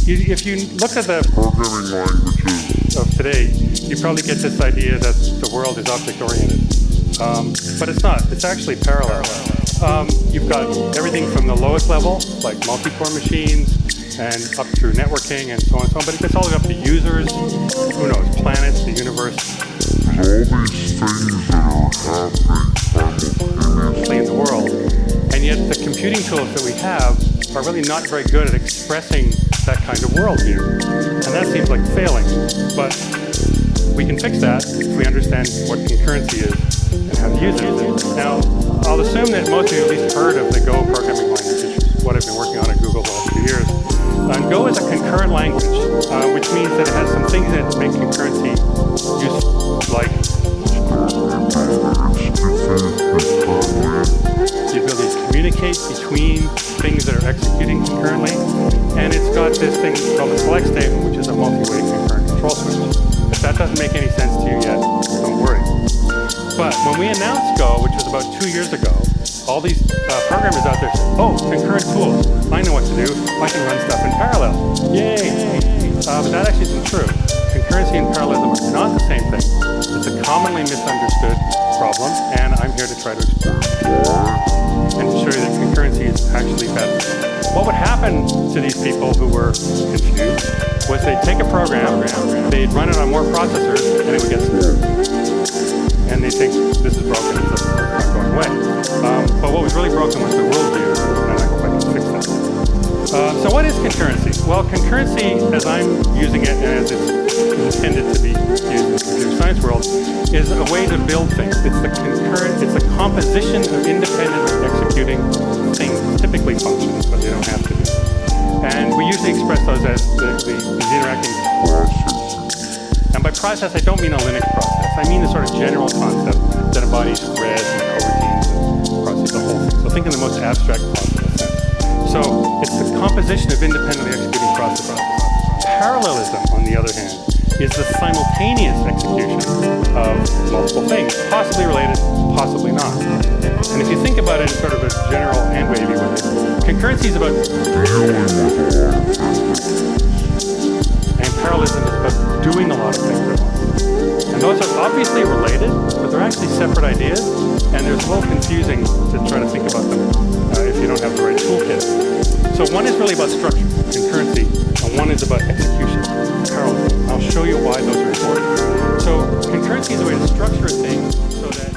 If you look at the programming languages of today, you probably get this idea that the world is object-oriented. But it's not. It's actually parallel. You've got everything from the lowest level, like multi-core machines, and up through networking and so on and so on. But it gets all the way up to users, who knows, planets, the universe. There's all these things that are happening in the world. And yet the computing tools that we have are really not very good at expressing that kind of worldview. And that seems like failing. But we can fix that if we understand what concurrency is and how to use it. Now, I'll assume that most of you at least heard of the Go programming language, which is what I've been working on at Google the last few years. Go is a concurrent language, which means that it has some things that make concurrency useful, like the ability to communicate between things that are executing concurrently, and it's got this thing called a select statement, which is a multi-way concurrent control switch. If that doesn't make any sense to you yet, don't worry. But when we announced Go, which was about 2 years ago, all these programmers out there said, oh, concurrent tools, I know what to do, I can run stuff in parallel. Yay! But that actually isn't true. Concurrency and parallelism are not the same thing. It's a commonly misunderstood problem, and I'm here to try to explain and to show you that concurrency is actually better. What would happen to these people who were confused was they'd take a program, they'd run it on more processors, and it would get screwed. And they think this is broken, it's not going away. But what was really broken was the worldview, and I hope I can fix that. So what is concurrency? Well, concurrency, as I'm using it and as it's intended to be used in the computer science world, is a way to build things. It's the composition of independently executing things, typically functions, but they don't have to be. And we usually express those as the interacting process. And by process, I don't mean a Linux process. I mean the sort of general concept that embodies threads and coroutines and processes the whole thing. So think in the most abstract possible sense. So it's the composition of independently executing processes. Parallelism, on the other hand, is the simultaneous execution of multiple things, possibly related, possibly not. And if you think about it in sort of a general hand-wavy way, concurrency is about and parallelism is about doing a lot of things at once. And those are obviously related, but they're actually separate ideas, and there's a little confusing to try to think about them if you don't have the right toolkit. So one is really about structure, concurrency, and one is about execution, parallelism. I'll show you why those are important. So concurrency is a way to structure a thing so that